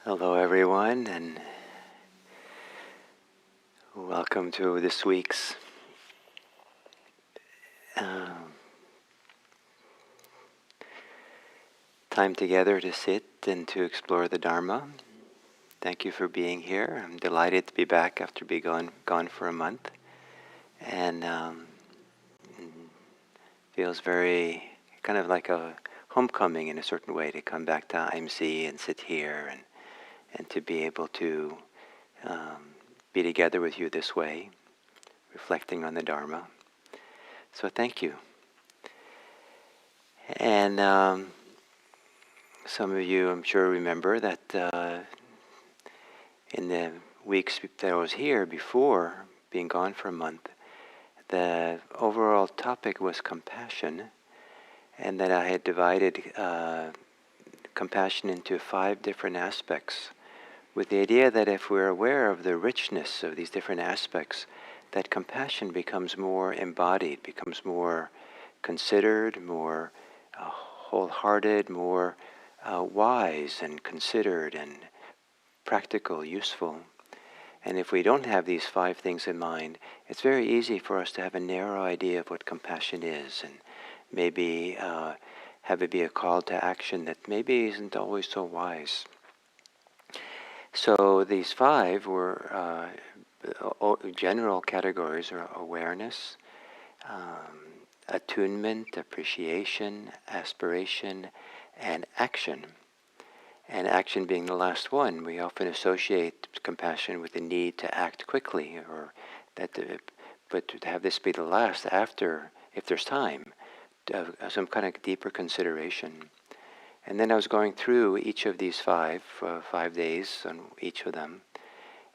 Hello, everyone, and welcome to this week's um, time together to sit and to explore the Dharma. Thank you for being here. I'm delighted to be back after being gone for a month, and feels very kind of like a homecoming in a certain way to come back to IMC and sit here and to be able to be together with you this way, reflecting on the Dharma. So thank you. And some of you, I'm sure, remember that in the weeks that I was here before being gone for a month, the overall topic was compassion, and that I had divided compassion into 5 different aspects, with the idea that if we're aware of the richness of these different aspects, that compassion becomes more embodied, becomes more considered, more wholehearted, more wise and considered and practical, useful. And if we don't have these 5 things in mind, it's very easy for us to have a narrow idea of what compassion is, and maybe have it be a call to action that maybe isn't always so wise. So these 5 were general categories: are awareness, attunement, appreciation, aspiration, and action. And action being the last one, we often associate compassion with the need to act quickly, or but to have this be the last after, if there's time, some kind of deeper consideration. And then I was going through each of these 5 days on each of them,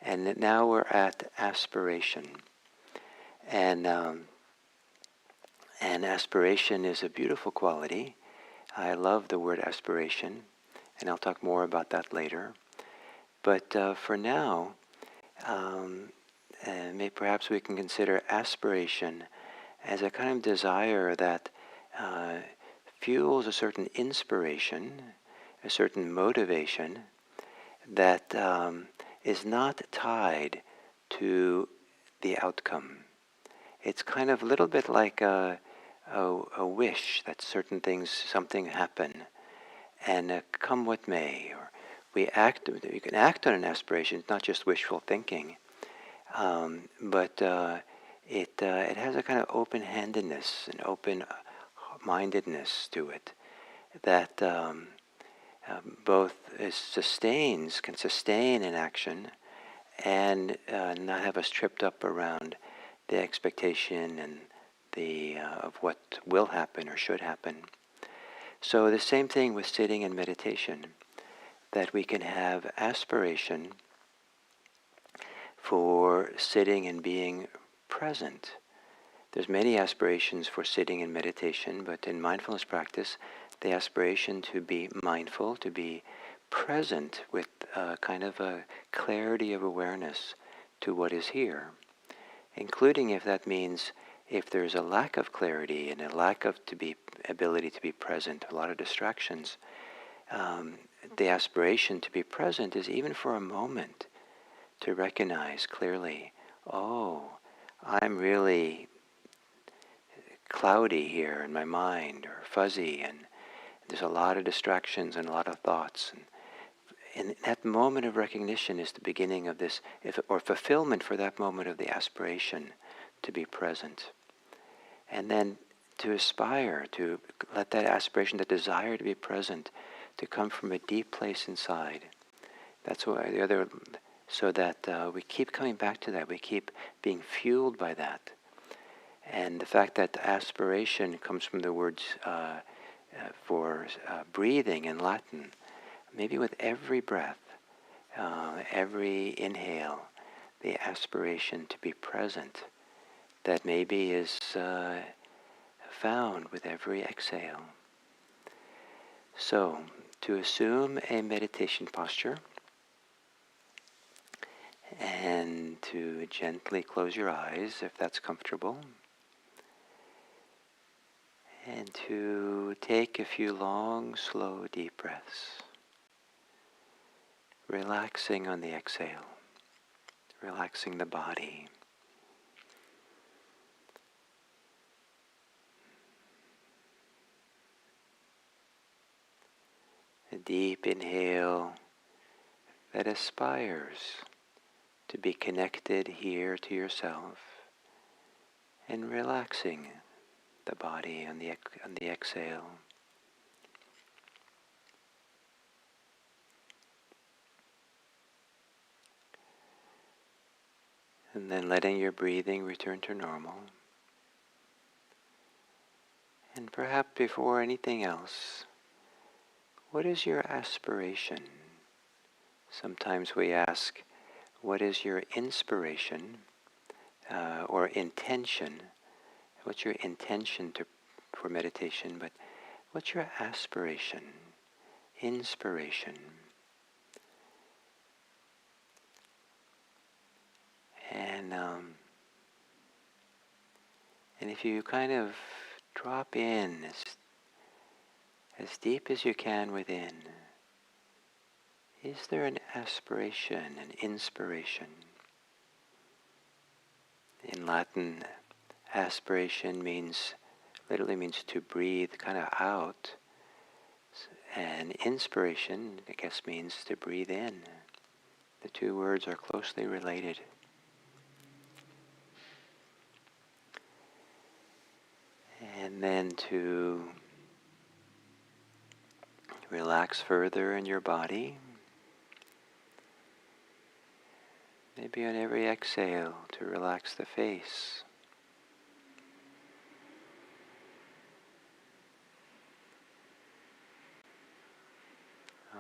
and now we're at aspiration. And aspiration is a beautiful quality. I love the word aspiration, and I'll talk more about that later. But for now, perhaps we can consider aspiration as a kind of desire that fuels a certain inspiration, a certain motivation that is not tied to the outcome. It's kind of a little bit like a wish that certain things, something happen, and come what may, or we act. You can act on an aspiration. It's not just wishful thinking, but it has a kind of open-handedness and open-mindedness to it that both can sustain an action and not have us tripped up around the expectation and of what will happen or should happen. So the same thing with sitting and meditation, that we can have aspiration for sitting and being present. There's many aspirations for sitting and meditation, but in mindfulness practice, the aspiration to be mindful, to be present with kind of a clarity of awareness to what is here, including if that means if there's a lack of clarity and a lack of ability to be present, a lot of distractions, the aspiration to be present is even for a moment to recognize clearly, oh, I'm really cloudy here in my mind, or fuzzy, and there's a lot of distractions and a lot of thoughts. And that moment of recognition is the beginning of this, or fulfillment for that moment of the aspiration to be present. And then to aspire, to let that aspiration, that desire to be present, to come from a deep place inside. That's why so that we keep coming back to that. We keep being fueled by that. And the fact that aspiration comes from the words for breathing in Latin, maybe with every breath, every inhale, the aspiration to be present, that maybe is found with every exhale. So, to assume a meditation posture and to gently close your eyes if that's comfortable, and to take a few long, slow, deep breaths. relaxing on the exhale, relaxing the body. A deep inhale that aspires to be connected here to yourself, and relaxing the body on the exhale. And then letting your breathing return to normal. And perhaps before anything else, what is your aspiration? Sometimes we ask, what is your inspiration or intention? What's your intention for meditation? But what's your aspiration, inspiration? And if you kind of drop in as deep as you can within, is there an aspiration, an inspiration? In Latin, aspiration literally means to breathe kind of out, and inspiration, I guess, means to breathe in. The two words are closely related. And then to relax further in your body. Maybe on every exhale to relax the face.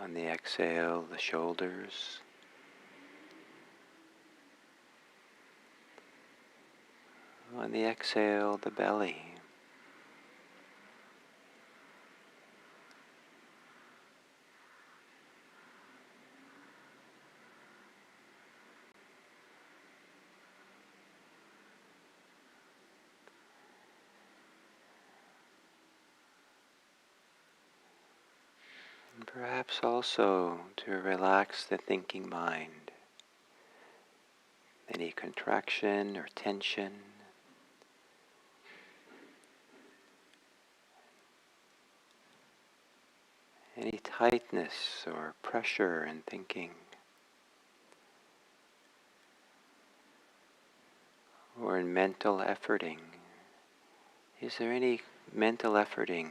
On the exhale, the shoulders. On the exhale, the belly. And perhaps also to relax the thinking mind. Any contraction or tension. Any tightness or pressure in thinking. Or in mental efforting. Is there any mental efforting?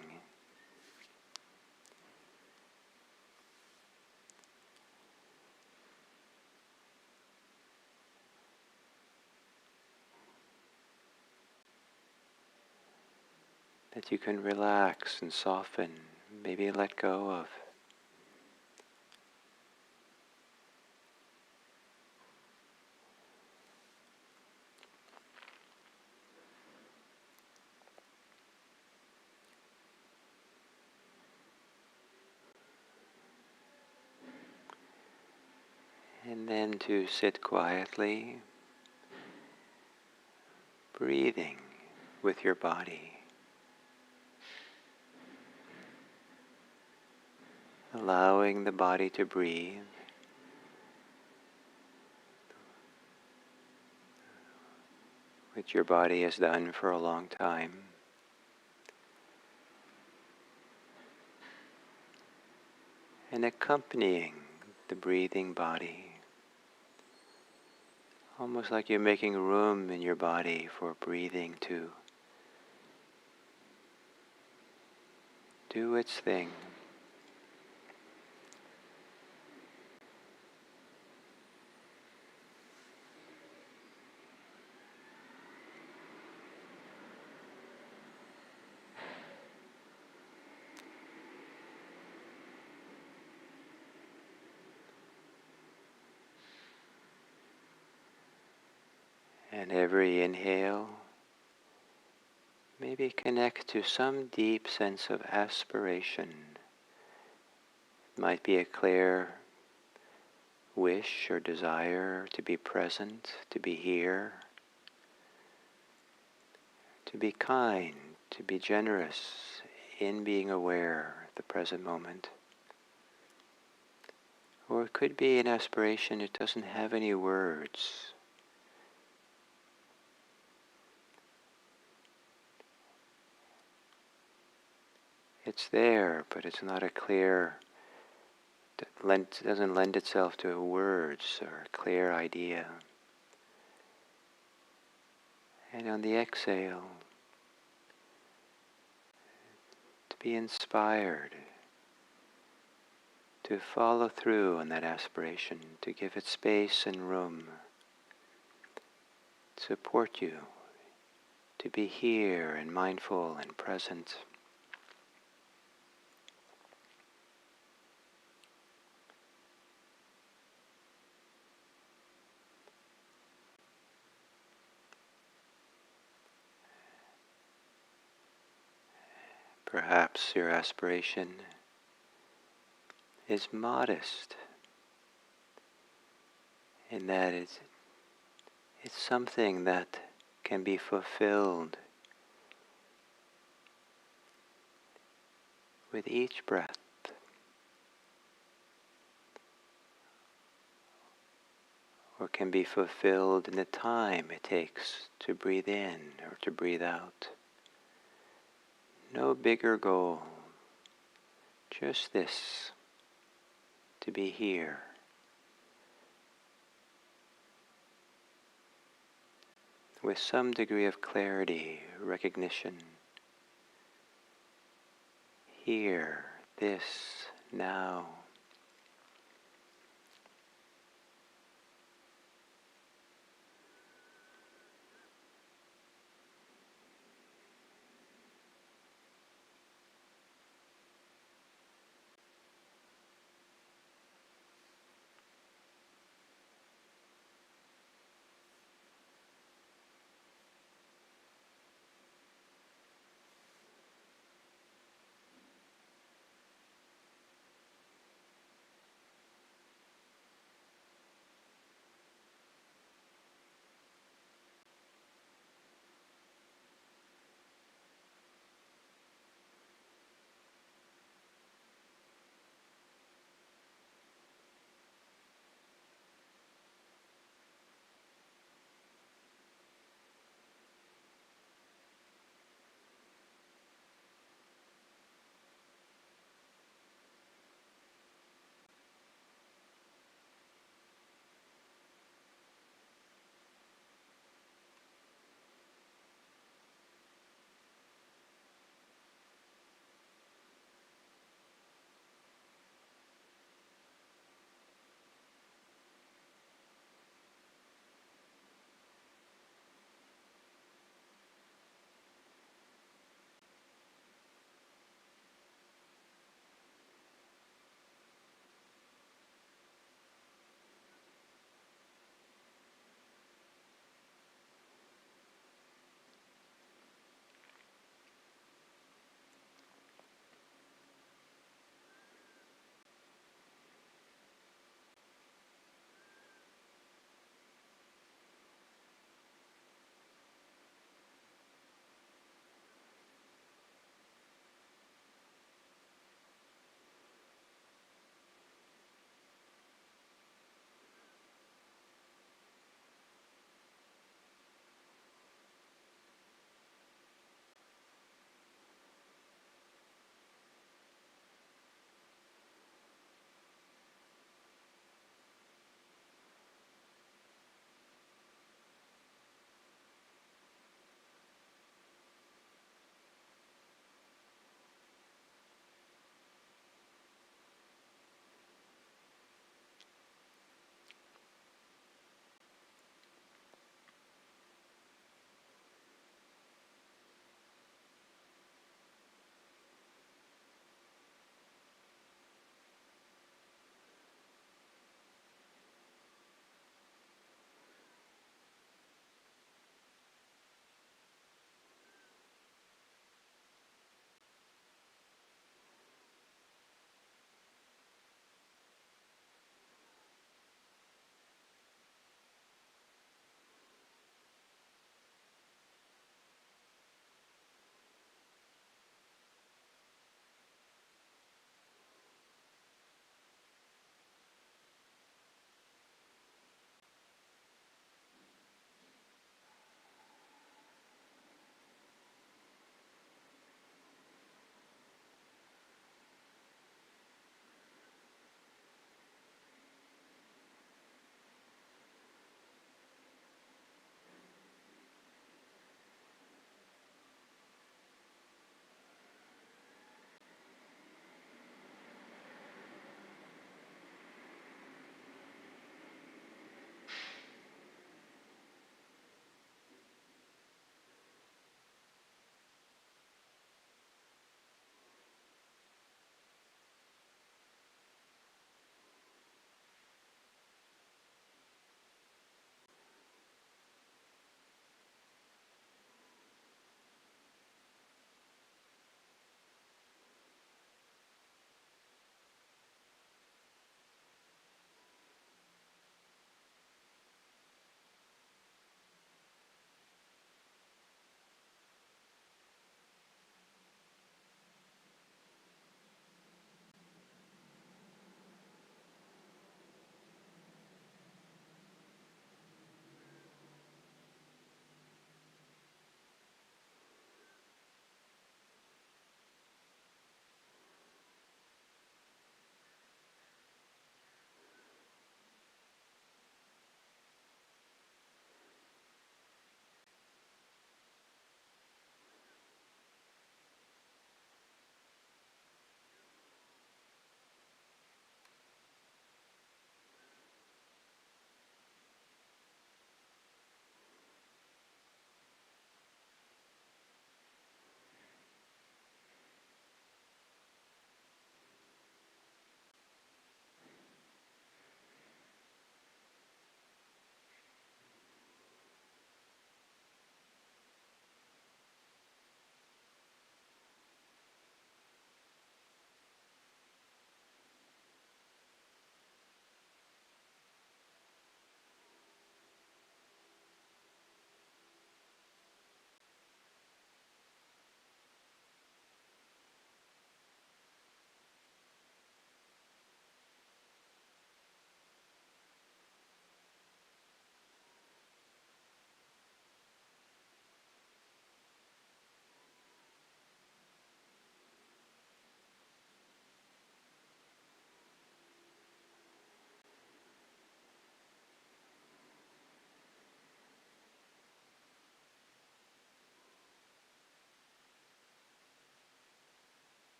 That you can relax and soften, maybe let go of. And then to sit quietly, breathing with your body. Allowing the body to breathe. Which your body has done for a long time. And accompanying the breathing body. Almost like you're making room in your body for breathing to do its thing. And every inhale, maybe connect to some deep sense of aspiration. It might be a clear wish or desire to be present, to be here, to be kind, to be generous in being aware of the present moment. Or it could be an aspiration that doesn't have any words. It's there, but it's not a clear, doesn't lend itself to words or a clear idea. And on the exhale, to be inspired, to follow through on that aspiration, to give it space and room, support you, to be here and mindful and present. Perhaps your aspiration is modest in that it's something that can be fulfilled with each breath, or can be fulfilled in the time it takes to breathe in or to breathe out. No bigger goal, just this, to be here. With some degree of clarity, recognition. Here, this, now.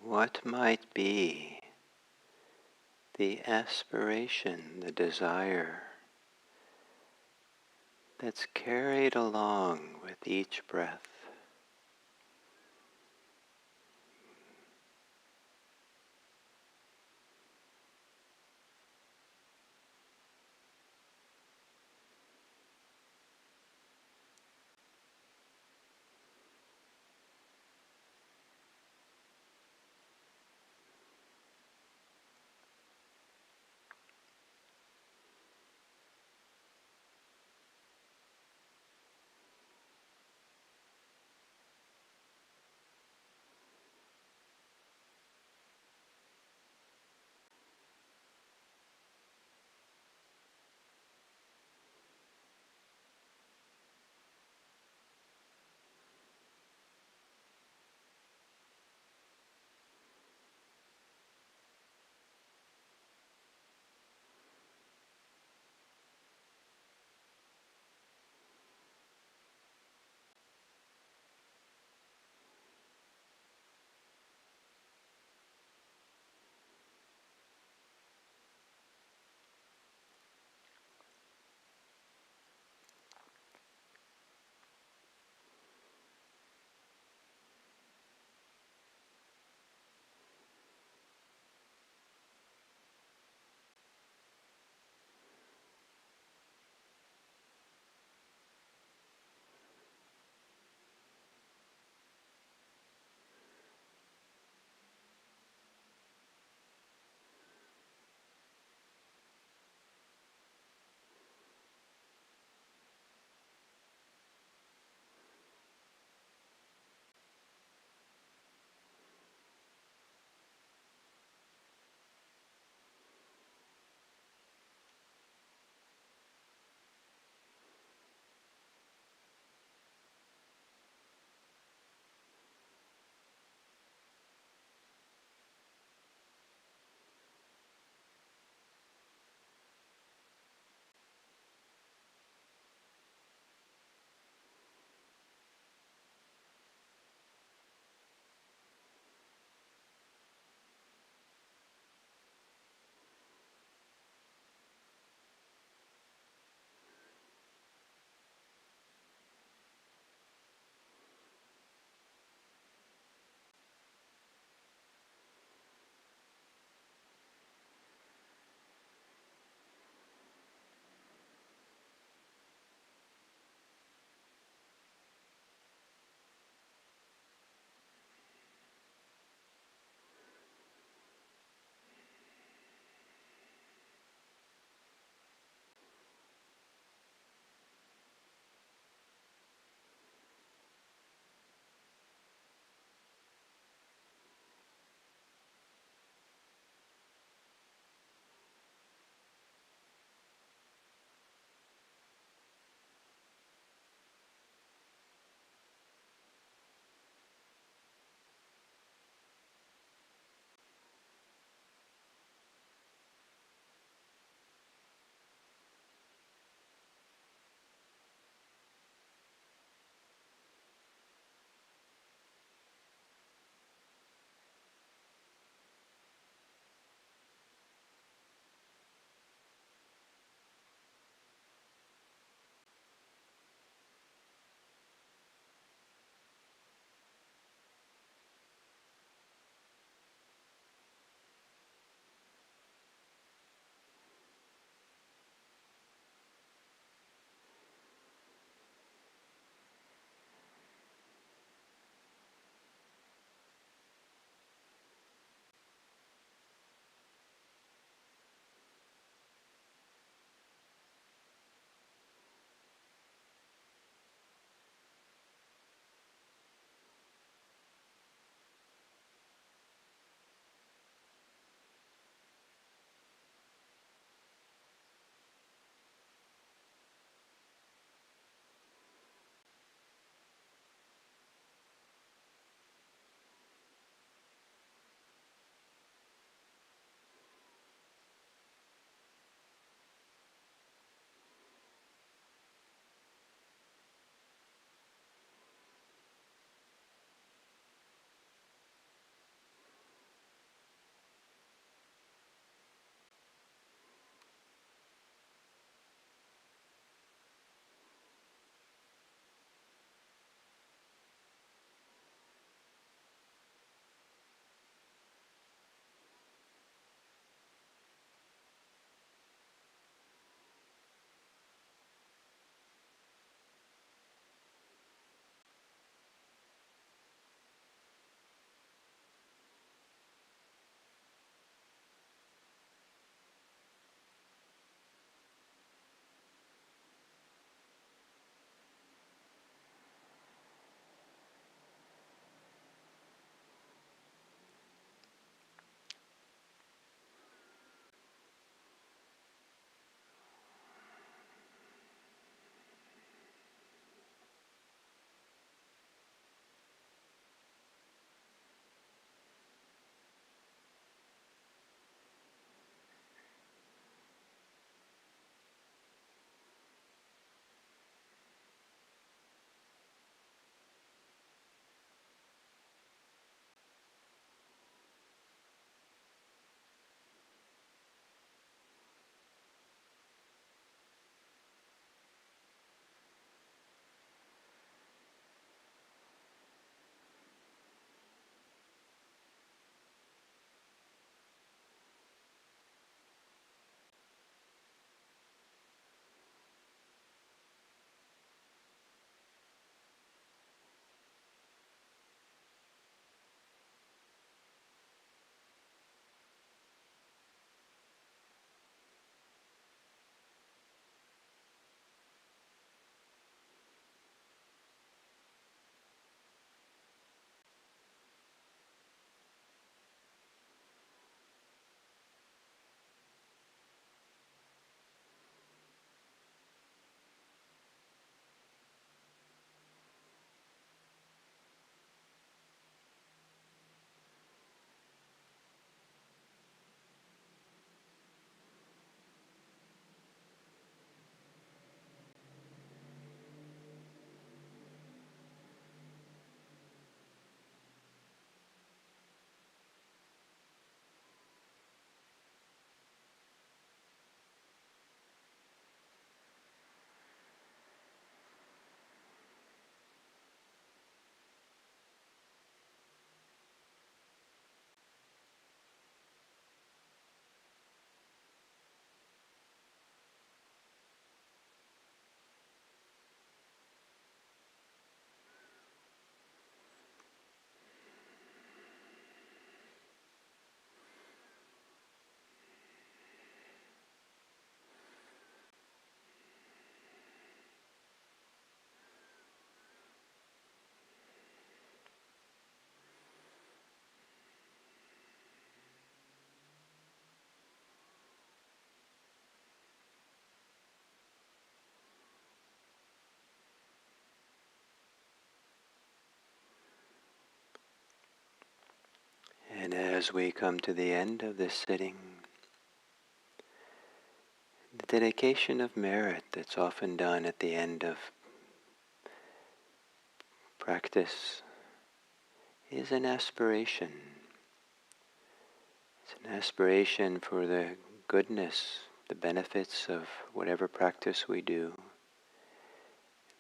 what might be the aspiration, the desire that's carried along with each breath. And as we come to the end of this sitting, the dedication of merit that's often done at the end of practice is an aspiration. It's an aspiration for the goodness, the benefits of whatever practice we do,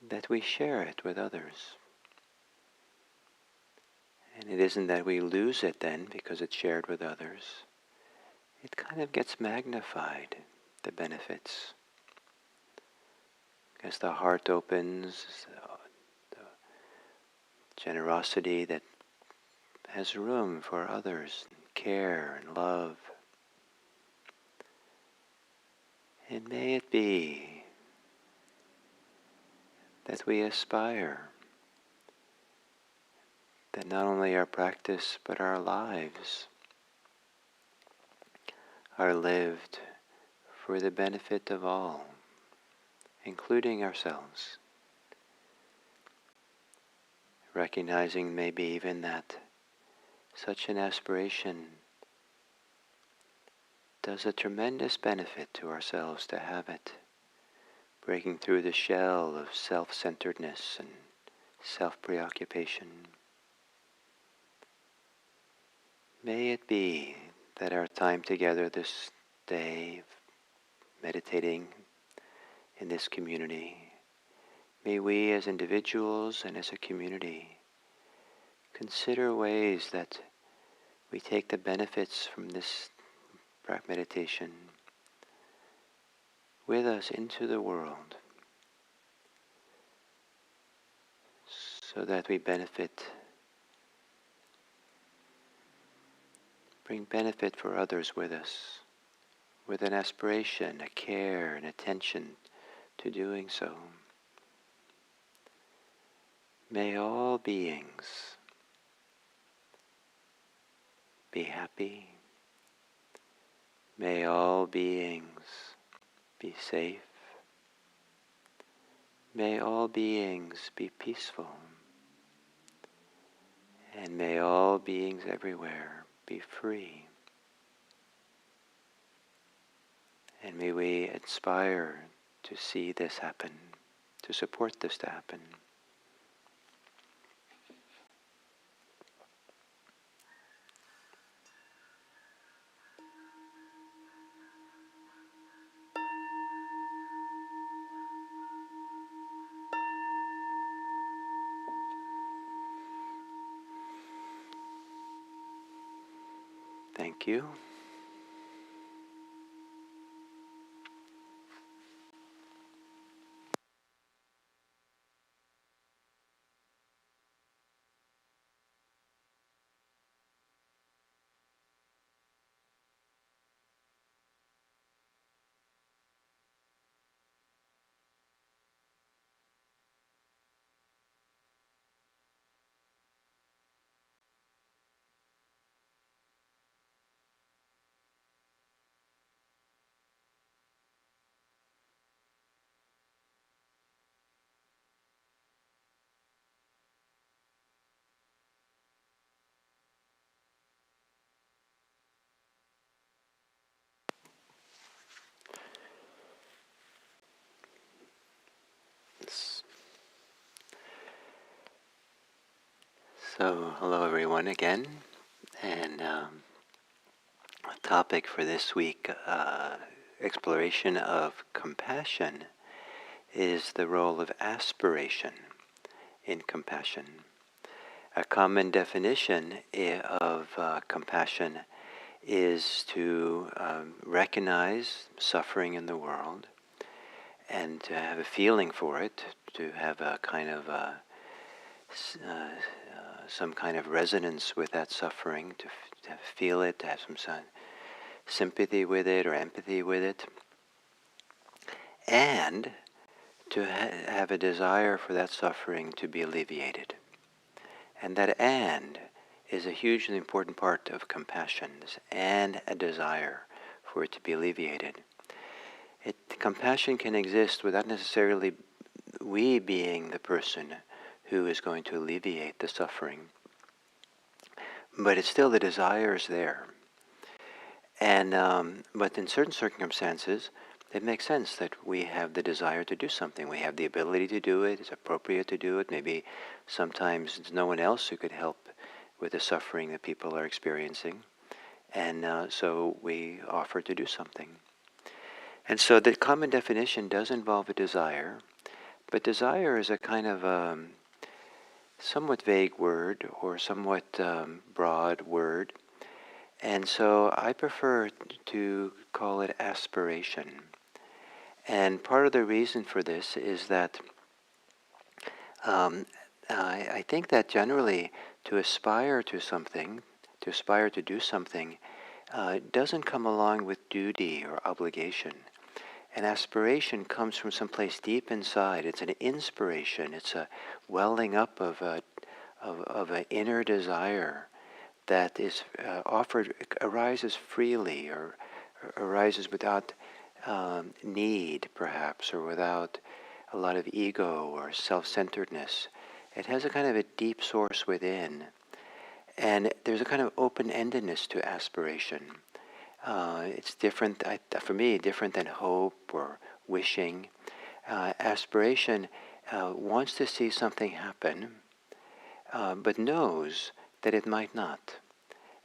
that we share it with others. And it isn't that we lose it then because it's shared with others. It kind of gets magnified, the benefits. As the heart opens, the generosity that has room for others, care and love. And may it be that we aspire that not only our practice but our lives are lived for the benefit of all, including ourselves. Recognizing maybe even that such an aspiration does a tremendous benefit to ourselves to have it, breaking through the shell of self-centeredness and self-preoccupation. May it be that our time together this day, meditating in this community, may we as individuals and as a community consider ways that we take the benefits from this meditation with us into the world, so that we bring benefit for others with us, with an aspiration, a care, an attention to doing so. May all beings be happy. May all beings be safe. May all beings be peaceful. And may all beings everywhere be free. And may we aspire to see this happen, to support this to happen. Thank you. So, hello everyone again, and the topic for this week, exploration of compassion, is the role of aspiration in compassion. A common definition of compassion is to recognize suffering in the world and to have a feeling for it, to have a kind of some kind of resonance with that suffering, to feel it, to have some sympathy with it or empathy with it, and to have a desire for that suffering to be alleviated. And that "and" is a hugely important part of compassion, and a desire for it to be alleviated. Compassion can exist without necessarily we being the person who is going to alleviate the suffering. but it's still the desire is there. And but in certain circumstances, it makes sense that we have the desire to do something. We have the ability to do it. It's appropriate to do it. Maybe sometimes there's no one else who could help with the suffering that people are experiencing, and so we offer to do something. And so the common definition does involve a desire, but desire is a kind of somewhat vague word or somewhat broad word. And so I prefer to call it aspiration. And part of the reason for this is that I think that generally to aspire to something, to aspire to do something, doesn't come along with duty or obligation. An aspiration comes from someplace deep inside. It's an inspiration. It's a welling up of an inner desire that is offered, arises freely, or arises without need, perhaps, or without a lot of ego or self-centeredness. It has a kind of a deep source within, and there's a kind of open-endedness to aspiration. It's different, for me, different than hope or wishing. Aspiration wants to see something happen, but knows that it might not.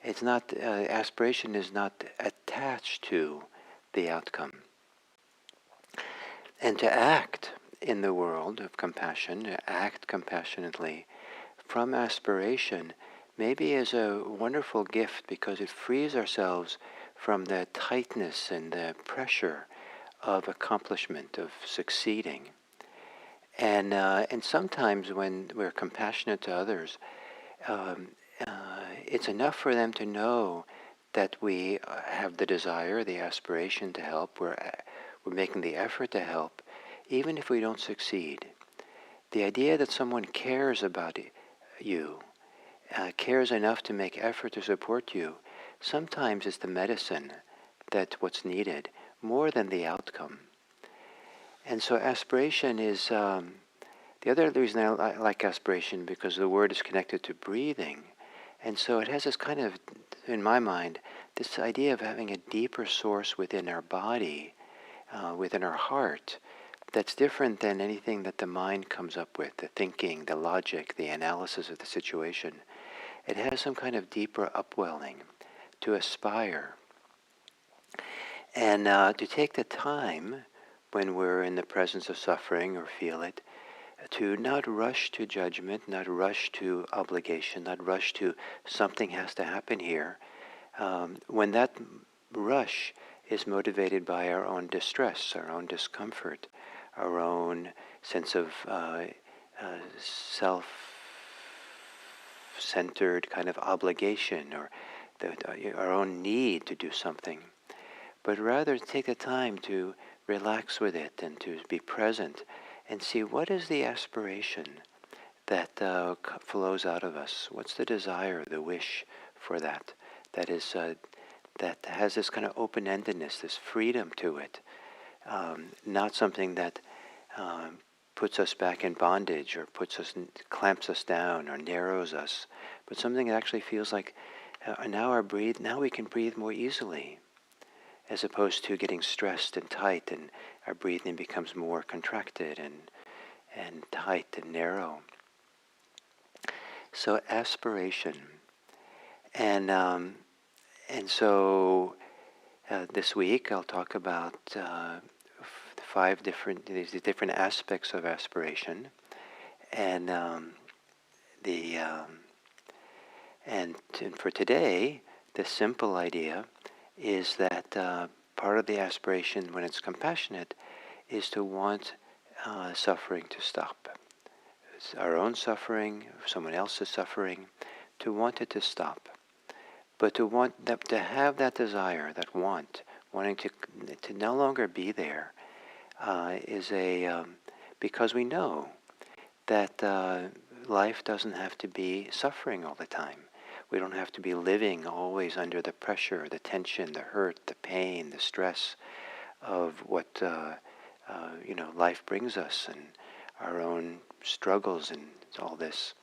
It's not, aspiration is not attached to the outcome. And to act in the world of compassion, to act compassionately from aspiration, maybe is a wonderful gift because it frees ourselves from the tightness and the pressure of accomplishment, of succeeding. And sometimes when we're compassionate to others, it's enough for them to know that we have the desire, the aspiration to help. We're making the effort to help, even if we don't succeed. The idea that someone cares about you, cares enough to make effort to support you, sometimes is the medicine that's what's needed, more than the outcome. And so aspiration is, the other reason I like aspiration, because the word is connected to breathing. And so it has this kind of, in my mind, this idea of having a deeper source within our body, within our heart, that's different than anything that the mind comes up with, the thinking, the logic, the analysis of the situation. It has some kind of deeper upwelling to aspire. And to take the time when we're in the presence of suffering or feel it, to not rush to judgment, not rush to obligation, not rush to something has to happen here. When that rush is motivated by our own distress, our own discomfort, our own sense of self-centered kind of obligation, or our own need to do something, but rather take the time to relax with it and to be present and see what is the aspiration that flows out of us. What's the desire, the wish for that? That is that has this kind of open-endedness, this freedom to it. Not something that puts us back in bondage or clamps us down or narrows us, but something that actually feels like now we can breathe more easily, as opposed to getting stressed and tight, and our breathing becomes more contracted and tight and narrow. So aspiration, and so this week I'll talk about these different aspects of aspiration, and for today, the simple idea is that part of the aspiration, when it's compassionate, is to want suffering to stop. It's our own suffering, someone else's suffering, to want it to stop. But to want that, to have that desire, that wanting to no longer be there, is because we know that life doesn't have to be suffering all the time. We don't have to be living always under the pressure, the tension, the hurt, the pain, the stress of what life brings us, and our own struggles and all this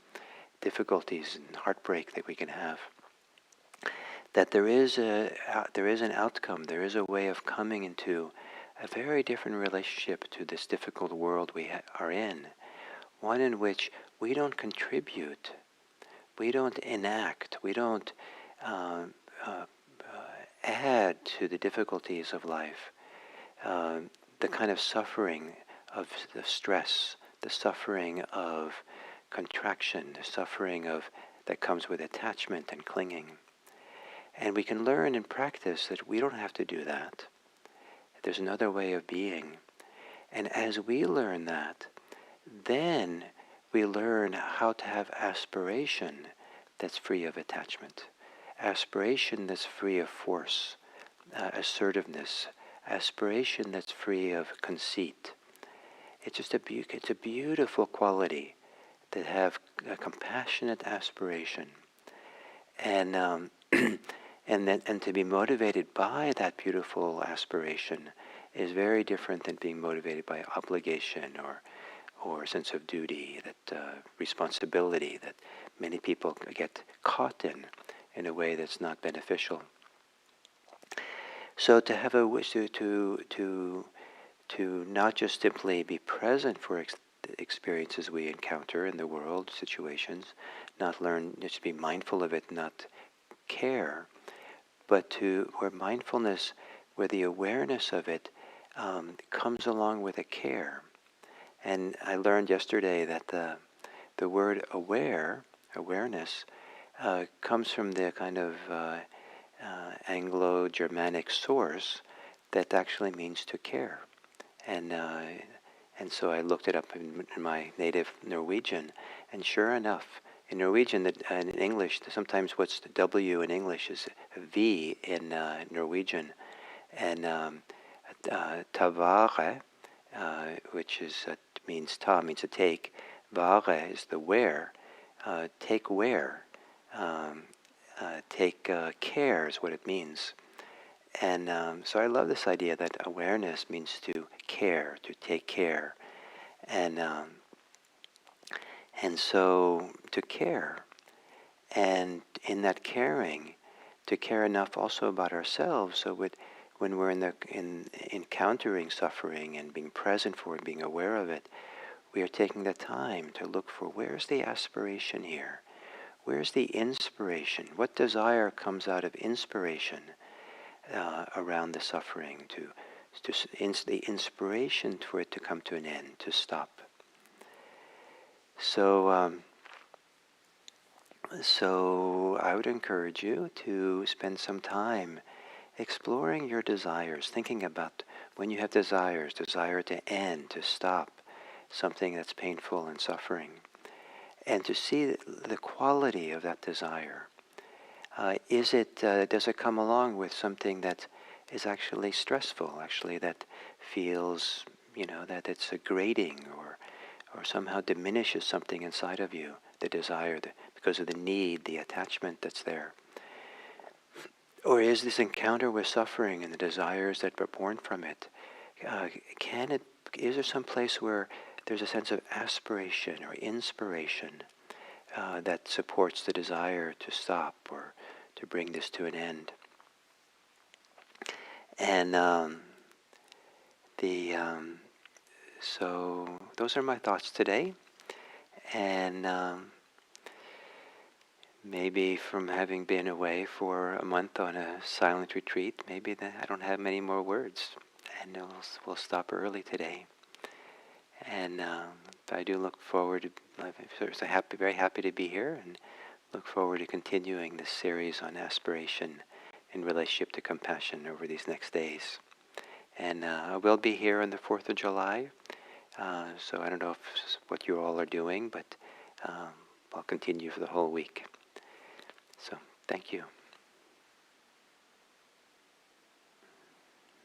difficulties and heartbreak that we can have. that there is an outcome, there is a way of coming into a very different relationship to this difficult world we are in, one in which we don't contribute, we don't enact, we don't um, uh, add to the difficulties of life, the kind of suffering of the stress, the suffering of contraction, the suffering of that comes with attachment and clinging. And we can learn and practice that we don't have to do that. There's another way of being. And as we learn that, then we learn how to have aspiration that's free of attachment, aspiration that's free of force, assertiveness, aspiration that's free of conceit. It's just it's a beautiful quality to have a compassionate aspiration, and and to be motivated by that beautiful aspiration is very different than being motivated by obligation or sense of duty, that responsibility that many people get caught in a way that's not beneficial. So to have a wish to not just simply be present for experiences we encounter in the world, situations, not learn just to be mindful of it, not care, but where mindfulness, where the awareness of it comes along with a care. And I learned yesterday that the word awareness, comes from the kind of Anglo-Germanic source that actually means to care. And so I looked it up in my native Norwegian, and sure enough, in Norwegian, in English, sometimes what's the W in English is a V in Norwegian, and tavare, which is means to take, vare is the where, take where, take care is what it means. And so I love this idea that awareness means to care, to take care, and so to care, and in that caring, to care enough also about ourselves, so when we're in encountering suffering and being present for it, being aware of it, we are taking the time to look for where's the aspiration here, where's the inspiration, what desire comes out of inspiration around the suffering, the inspiration for it to come to an end, to stop. So I would encourage you to spend some time exploring your desires, thinking about when you have desire to end, to stop something that's painful and suffering, and to see the quality of that desire. Does it come along with something that is actually stressful, actually that feels, that it's a grating or somehow diminishes something inside of you, the desire, because of the need, the attachment that's there? Or is this encounter with suffering and the desires that were born from it, is there some place where there's a sense of aspiration or inspiration that supports the desire to stop or to bring this to an end? And so those are my thoughts today. And maybe from having been away for a month on a silent retreat, maybe I don't have many more words, and we'll stop early today. And I do look forward to, very happy to be here, and look forward to continuing this series on aspiration in relationship to compassion over these next days. And I will be here on the 4th of July, so I don't know what you all are doing, but I'll continue for the whole week. So, thank you.